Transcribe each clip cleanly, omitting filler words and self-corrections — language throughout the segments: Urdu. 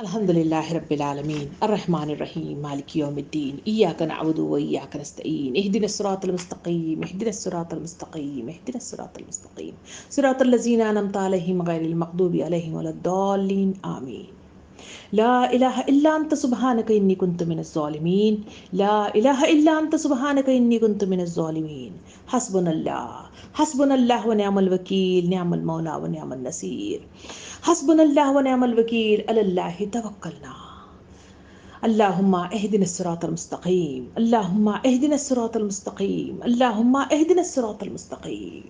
الحمد لله رب العالمين الرحمن الرحيم مالك يوم الدين إياك نعبد وإياك نستعين اهدنا الصراط المستقيم اهدنا الصراط المستقيم اهدنا الصراط المستقيم صراط الذين أنعمت عليهم غير المغضوب عليهم ولا الضالين آمين. لا إله إلا أنت سبحانك إني كنت من الظالمين. لا إله إلا أنت سبحانك إني كنت من الظالمين. حسبنا الله ونعم الوكيل، نعم المولى ونعم النصير. حسبنا الله ونعم الوكيل، على الله توكلنا. اللهم اهدنا الصراط المستقيم، اللهم اهدنا الصراط المستقيم، اللهم اهدنا الصراط المستقيم.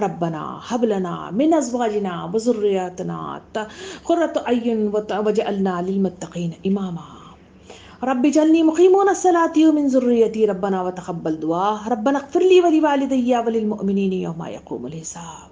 ربنا هب لنا من ازواجنا وذرياتنا قرة اعين واجعلنا للمتقين اماما. رب اجعلني مقيمون الصلاة ومن ذريتي ربنا وتقبل دعاء. ربنا اغفر لي ولوالدي وللمؤمنين يوم يقوم الحساب.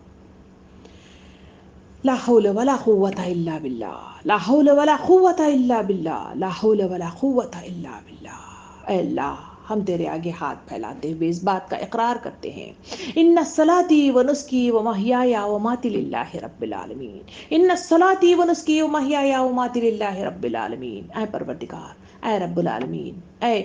لا حول ولا قوة إلا بالله، لا حول ولا قوة إلا بالله، لا حول ولا قوة إلا بالله. اے اللہ، ہم تیرے آگے ہاتھ پھیلاتے ہوئے اس بات کا اقرار کرتے ہیں، ان الصلاۃ و نسکی و محیای و مماتی للہ رب العالمین، ان الصلاۃ و نسکی و محیای و مماتی للہ رب العالمین۔ اے پروردگار، اے رب العالمین، اے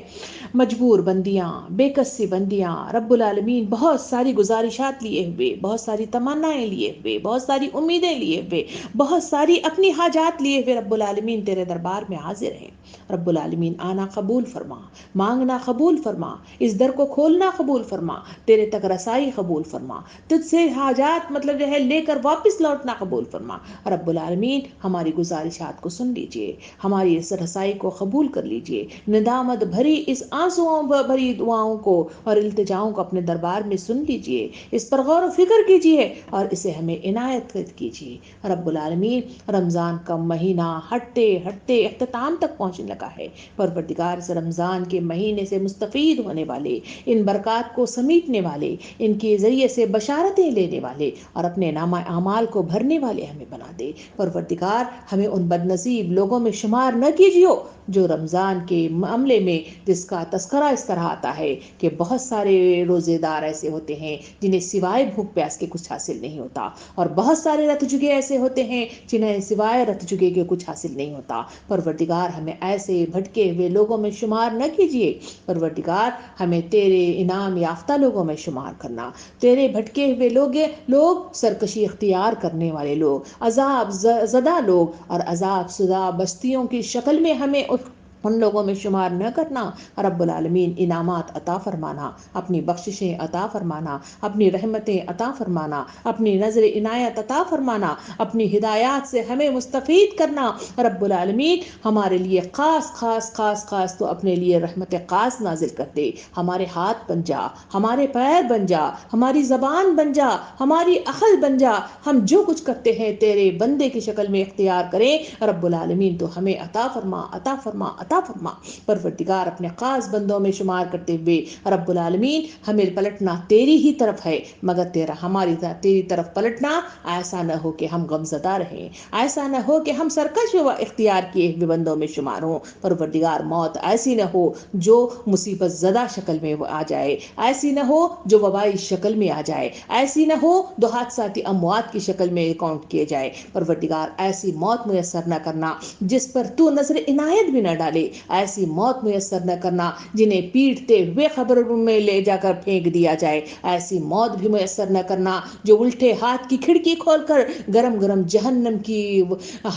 مجبور بندیاں، بے کسی بندیاں، رب العالمین بہت ساری گزارشات لیے ہوئے، بہت ساری تمنائیں لیے ہوئے، بہت ساری امیدیں لیے ہوئے، بہت ساری اپنی حاجات لیے ہوئے رب العالمین تیرے دربار میں حاضر ہیں۔ رب العالمین آنا قبول فرما، مانگنا قبول فرما، اس در کو کھولنا قبول فرما، تیرے تک رسائی قبول فرما، تجھ سے حاجات مطلب جو ہے لے کر واپس لوٹنا قبول فرما۔ رب العالمین ہماری گزارشات کو سن لیجئے، ہماری اس رسائی کو قبول کر لیجئے، ندامت بھری اس آنسوؤں بھری دعاؤں کو اور التجاؤں کو اپنے دربار میں سن لیجئے، اس پر غور و فکر کیجئے اور اسے ہمیں عنایت کیجئے۔ رب العالمین رمضان کا مہینہ ہٹتے ہٹتے اختتام تک پہنچنے لگا ہے۔ پروردگار اس رمضان کے مہینے سے مستفید ہونے والے، ان برکات کو سمیٹنے والے، ان کے ذریعے سے بشارتیں لینے والے اور اپنے نامہ اعمال کو بھرنے والے ہمیں بنا دے۔ پروردگار ہمیں ان بد نصیب لوگوں میں شمار نہ کیجیو جو رمضان کے معاملے میں جس کا تذکرہ اس طرح آتا ہے کہ بہت سارے روزے دار ایسے ہوتے ہیں جنہیں سوائے بھوک پیاس کے کچھ حاصل نہیں ہوتا، اور بہت سارے رت چکے ایسے ہوتے ہیں جنہیں سوائے رت چکے کے کچھ حاصل نہیں ہوتا۔ پروردگار ہمیں ایسے بھٹکے ہوئے لوگوں میں شمار نہ کیجیے، پروردگار ہمیں تیرے انعام یافتہ لوگوں میں شمار کرنا۔ تیرے بھٹکے ہوئے لوگ سرکشی اختیار کرنے والے لوگ، عذاب زدہ لوگ اور عذاب زدہ بستیوں کی شکل میں ہمیں ان لوگوں میں شمار نہ کرنا۔ رب العالمین انعامات عطا فرمانا، اپنی بخششیں عطا فرمانا، اپنی رحمتیں عطا فرمانا، اپنی نظر عنایت عطا فرمانا، اپنی ہدایات سے ہمیں مستفید کرنا۔ رب العالمین ہمارے لیے خاص خاص خاص خاص تو اپنے لیے رحمت خاص نازل کر دے، ہمارے ہاتھ بن جا، ہمارے پیر بن جا، ہماری زبان بن جا، ہماری عقل بن جا، ہم جو کچھ کرتے ہیں تیرے بندے کی شکل میں اختیار کریں۔ رب العالمین تو ہمیں عطا فرما، عطا فرما، عطا فرما۔ پروردگار اپنے خاص بندوں میں شمار کرتے ہوئے رب العالمین ہمیں پلٹنا تیری ہی طرف ہے، مگر تیری طرف پلٹنا ایسا نہ ہو کہ ہم غمزدہ رہیں، ایسا نہ ہو کہ ہم سرکش و اختیار کیے ہوئے بندوں میں شمار ہوں۔ پروردگار موت ایسی نہ ہو جو مصیبت زدہ شکل میں آ جائے، ایسی نہ ہو جو وبائی شکل میں آ جائے، ایسی نہ ہو جو حادثاتی اموات کی شکل میں اکاؤنٹ کیے جائے۔ پروردگار ایسی موت میسر نہ کرنا جس پر تو نظر عنایت بھی نہ ڈالے، ایسی موت میسر نہ کرنا جنہیں پیٹتے ہوئے قبر میں لے جا کر پھینک دیا جائے، ایسی موت بھی میسر نہ کرنا جو الٹے ہاتھ کی کھڑکی کھول کر گرم گرم جہنم کی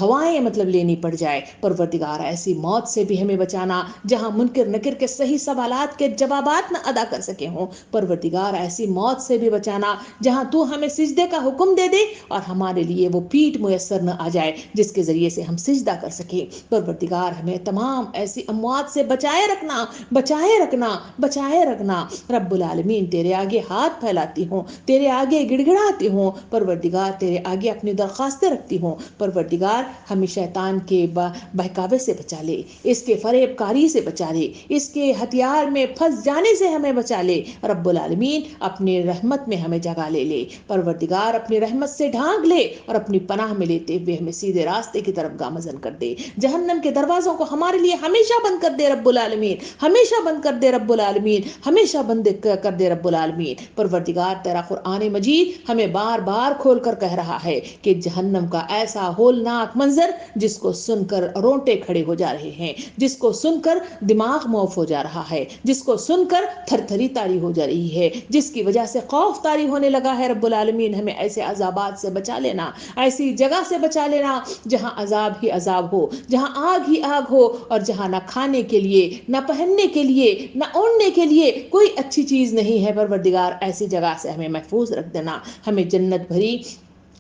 ہوائیں مطلب لینی پڑ جائے۔ پروردگار ایسی موت سے بھی ہمیں بچانا جہاں منکر نکر کے صحیح سوالات کے جوابات نہ ادا کر سکے ہوں۔ پروردگار ایسی موت سے بھی بچانا جہاں تو ہمیں سجدے کا حکم دے دے اور ہمارے لیے وہ پیٹ میسر نہ آ جائے جس کے ذریعے سے ہم سجدہ کر سکیں۔ پروردگار ہمیں تمام ایسی اموات سے بچائے رکھنا، بچائے رکھنا، بچائے رکھنا۔ رب العالمین تیرے آگے ہاتھ پھیلاتی ہوں، تیرے آگے گڑ گڑاتی ہوں، پروردگار تیرے آگے اپنی درخواستیں رکھتی ہوں۔ پروردگار ہمیں شیطان کے بہکاوے سے بچا لے، اس کے فریب کاری سے بچا لے، اس کے ہتھیار میں پھنس جانے سے ہمیں بچا لے۔ رب العالمین اپنی رحمت میں ہمیں جگہ لے پروردگار اپنی رحمت سے ڈھانک لے اور اپنی پناہ میں لیتے ہوئے ہمیں سیدھے راستے کی طرف گامزن کر دے۔ جہنم کے دروازوں کو ہمارے لیے ہمیشہ بند کر دے رب العالمین، ہمیشہ بند کر دے رب العالمین، ہمیشہ بند کر دے رب العالمین۔ پروردگار تیرا قرآن مجید ہمیں بار بار کھول کر کہہ رہا ہے کہ جہنم کا ایسا ہولناک منظر جس کو سن کر رونٹے کھڑے ہو جا رہے ہیں، جس کو سن کر دماغ معاف ہو جا رہا ہے، جس کو سن کر تھر تھری تاری ہو جا رہی ہے، جس کی وجہ سے خوف طاری ہونے لگا ہے۔ رب العالمین ہمیں ایسے عذابات سے بچا لینا، ایسی جگہ سے بچا لینا جہاں عذاب ہی عذاب ہو، جہاں آگ ہی آگ ہو، اور جہاں نہ کھانے کے لیے، نہ پہننے کے لیے، نہ اوڑھنے کے لیے کوئی اچھی چیز نہیں ہے۔ پروردگار ایسی جگہ سے ہمیں محفوظ رکھ دینا، ہمیں جنت بھری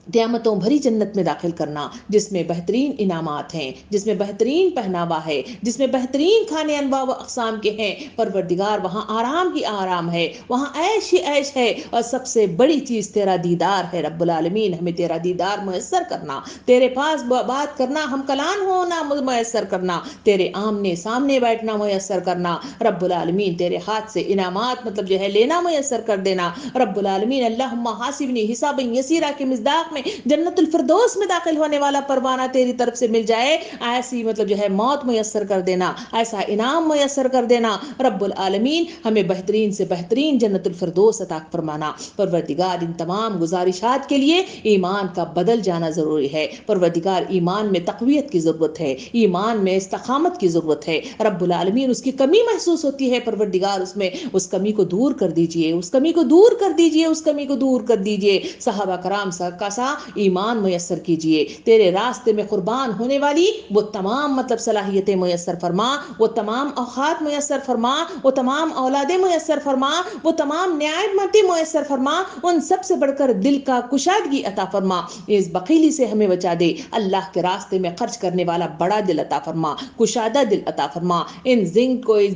نعمتوں بھری جنت میں داخل کرنا، جس میں بہترین انعامات ہیں، جس میں بہترین پہناوا ہے، جس میں بہترین کھانے انواع و اقسام کے ہیں۔ پروردگار وہاں آرام ہی آرام ہے، وہاں عیش ہی عیش ہے، اور سب سے بڑی چیز تیرا دیدار ہے۔ رب العالمین ہمیں تیرا دیدار میسر کرنا، تیرے پاس بات کرنا، ہم کلام ہونا میسر کرنا، تیرے آمنے سامنے بیٹھنا میسر کرنا۔ رب العالمین تیرے ہاتھ سے انعامات مطلب جو ہے لینا میسر کر دینا۔ رب العالمین اللہم حاسبنی حسابا یسیرا کے مصداق میں جنت الفردوس میں داخل ہونے والا پروانہ تیری طرف سے مل جائے، ایسی مطلب جو ہے موت میسر کر دینا، ایسا انعام میسر کر دینا۔ رب العالمین ہمیں بہترین سے بہترین جنت الفردوس عطا فرمانا۔ پروردگار ان تمام گزارشات کے لیے ایمان کا بدل جانا ضروری ہے۔ پروردگار ایمان میں تقویت کی ضرورت ہے، ایمان میں استقامت کی ضرورت ہے۔ رب العالمین اس کی کمی محسوس ہوتی ہے، پروردگار اس میں اس کمی کو دور کر دیجئے، اس کمی کو دور کر دیجئے، اس کمی کو دور کر دیجئے۔ صحابہ کرام کا سا ایمان میسر کیجئے، تیرے راستے میں قربان ہونے والی وہ تمام مطلب صلاحیتیں میسر فرما، وہ تمام اوقات میسر فرما، وہ تمام اولادیں میسر فرما، وہ تمام نعمتیں میسر فرما، ان سب سے بڑھ کر دل کا کشادگی عطا فرما۔ اس بخیلی سے ہمیں بچا دے، اللہ کے راستے میں خرچ کرنے والا بڑا دل عطا فرما، کشادہ دل عطا فرما۔ ان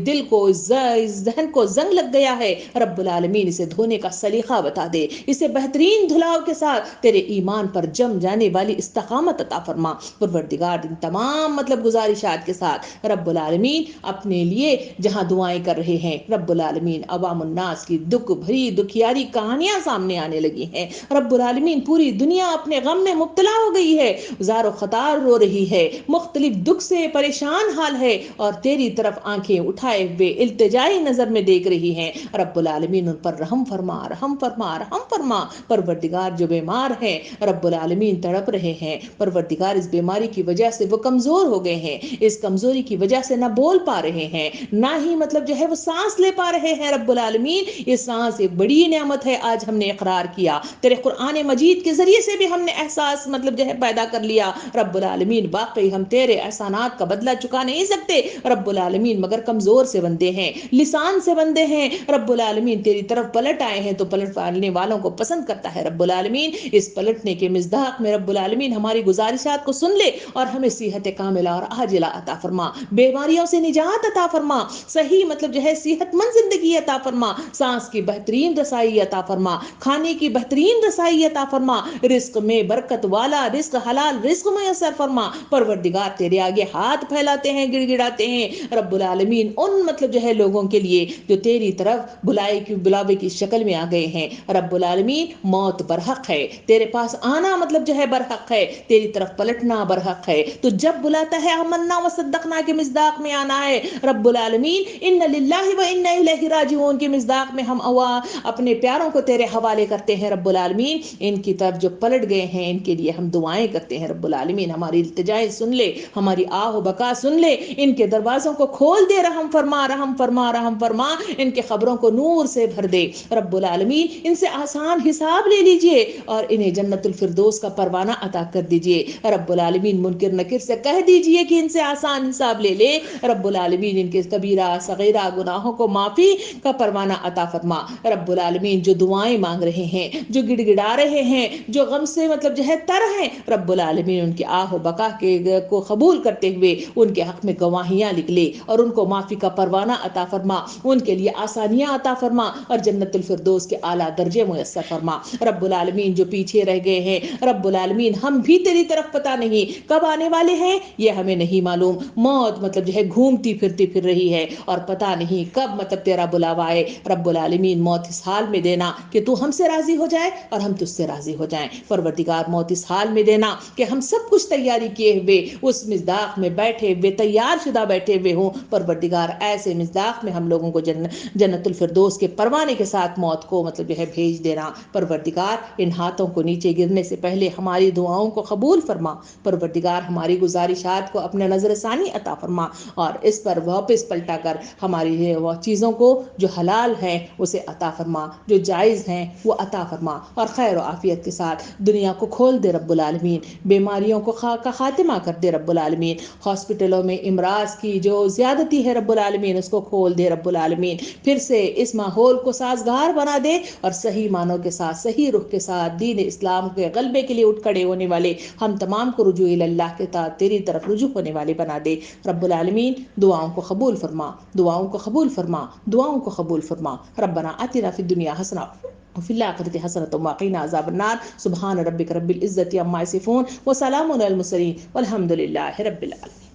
دل کو اس ذہن کو زنگ لگ گیا ہے، رب العالمین اسے دھونے کا سلیقہ بتا دے، اسے بہترین دھلاؤ کے ساتھ تیرے ایمان پر جم جانے والی استقامت عطا فرما۔ پروردگار ان تمام مطلب گزارشات کے ساتھ رب العالمین اپنے لیے جہاں دعائیں کر رہے ہیں، رب العالمین عوام الناس کی دکھ بھری دکھیاری کہانیاں سامنے آنے لگی ہیں۔ رب العالمین پوری دنیا اپنے غم میں مبتلا ہو گئی ہے، زار و خطار رو رہی ہے، مختلف دکھ سے پریشان حال ہے، اور تیری طرف آنکھیں اٹھائے ہوئے التجائی نظر میں دیکھ رہی ہیں۔ رب العالمین ان پر رحم فرما، رحم فرما، رحم فرما۔ پروردگار جو بیمار ہیں رب العالمین تڑپ رہے ہیں، پروردگار اس بیماری کی وجہ سے وہ کمزور ہو گئے ہیں، اس کمزوری کی وجہ سے نہ بول پا رہے ہیں، نہ ہی مطلب جو ہے وہ سانس لے پا رہے ہیں۔ رب العالمین یہ سانس ایک بڑی نعمت ہے، آج ہم نے اقرار کیا، تیرے قرآن مجید کے ذریعے سے بھی ہم نے احساس مطلب جو ہے پیدا کر لیا۔ رب العالمین واقعی ہم تیرے احسانات کا بدلہ چکا نہیں سکتے رب العالمین، مگر کمزور سے بندے ہیں، لسان سے بندے ہیں۔ رب العالمین تیری طرف پلٹ آئے ہیں تو پلٹ آنے والوں کو پسند کرتا ہے رب العالمین۔ اس پلٹنے کے مصداق میں رب العالمین ہماری گزارشات کو سن لے اور ہمیں صحت کاملہ اور عاجلہ عطا فرما، بیماریوں سے نجات عطا فرما، صحیح مطلب جو ہے صحت مند زندگی عطا فرما، سانس کی بہترین رسائی عطا فرما، کھانے کی بہترین رسائی عطا فرما، رزق میں برکت والا رزق، حلال رزق میسر فرما۔ پروردگار تیرے آگے ہاتھ پھیلاتے ہیں، گڑ گڑاتے ہیں رب العالمین ان مطلب جو ہے لوگوں کے لیے جو تیری طرف بلاوے کی شکل میں آ گئے ہیں۔ رب العالمین موت برحق ہے، تیرے پاس آنا مطلب جو ہے برحق ہے، تیری طرف پلٹنا برحق ہے، تو جب بلاتا ہے آمنا و صدقنا کے مصداق میں آنا ہے۔ رب العالمین ان للہ و انا الیہ راجعون کے مصداق میں ہم اپنے پیاروں کو تیرے حوالے کرتے ہیں رب العالمین۔ ان کی طرف جو پلٹ گئے ہیں ان کے لیے ہم دعائیں کرتے ہیں رب العالمین، ہماری التجائیں سن لے، ہماری آہ و بکا سن لے، ان کے دروازوں کو کھول دے، رحم فرما، رحم فرما، رحم فرما، ان کے قبروں کو نور سے بھر دے رب العالمین، ان سے آسان حساب لے لیجئے اور انہیں جنت الفردوس کا پروانہ عطا کر دیجئے رب العالمین۔ منکر نکر سے کہہ دیجئے کہ ان سے آسان حساب لے لے رب العالمین، ان کے کبیرہ صغیرہ گناہوں کو معافی کا پروانہ عطا فرما رب العالمین۔ جو دعائیں مانگ رہے ہیں، جو گڑ گڑا رہے ہیں، جو غم سے مطلب جو ہے تر ہیں رب العالمین، ان کی آہ و بقا کو قبول کرتے ہوئے ان کے حق میں گواہیاں لکھ لے اور ان کو معافی کا پروانہ عطا فرما، ان کے لیے آسانیاں عطا فرما اور جنت الفردوس کے اعلیٰ درجے میسر فرما رب العالمین۔ جو پیچھے رہ گئے ہیں رب العالمین ہم بھی تیری طرف پتہ نہیں کب آنے والے ہیں یہ ہمیں نہیں معلوم. موت مطلب جو ہے گھومتی پھرتی پھر رہی ہے اور پتہ نہیں کب مطلب تیرا بلاوا آئے. رب العالمین موت اس حال میں دینا کہ تو ہم سے راضی ہو جائے اور ہم تجھ سے راضی ہو جائیں. پروردگار موت اس حال میں دینا کہ ہم سب کچھ تیاری کیے ہوئے اس مصداق میں بیٹھے ہوئے تیار شدہ بیٹھے ہوئے ہوں. پروردگار ایسے مصداق میں ہم لوگوں کو جنت الفردوس کے پروانے کے ساتھ موت کو مطلب جو ہے بھیج دینا. پروردگار ان ہاتھوں کو نیچے گرنے سے پہلے ہماری دعاؤں کو قبول فرما. پروردگار ہماری گزارشات کو اپنے نظر ثانی عطا فرما اور اس پر واپس پلٹا کر ہماری وہ چیزوں کو جو حلال ہیں اسے عطا فرما, جو جائز ہیں وہ عطا فرما اور خیر و عافیت کے ساتھ دنیا کو کھول دے رب العالمین. بیماریوں کو کا خاتمہ کر دے رب العالمین. ہاسپٹلوں میں امراض کی جو زیادتی ہے رب العالمین اس کو کھول دے رب العالمین. پھر سے اس ماحول کو سازگار بنا دے اور صحیح معنوں کے ساتھ صحیح رخ کے ساتھ دین اسلام کے غلبے کے لیے اٹھ کھڑے ہونے والے ہم تمام کو رجوع اللہ کے ساتھ تیری طرف رجوع ہونے والے بنا دے رب العالمین. دعاؤں کو قبول فرما, دعاؤں کو قبول فرما, دعاؤں کو قبول فرما. ربنا آتنا فی الدنیا حسنہ وفي الآخرة حسنة وقنا عذاب النار. سبحان ربك رب العزة عما يصفون وسلام على المرسلين والحمد لله رب العالمين.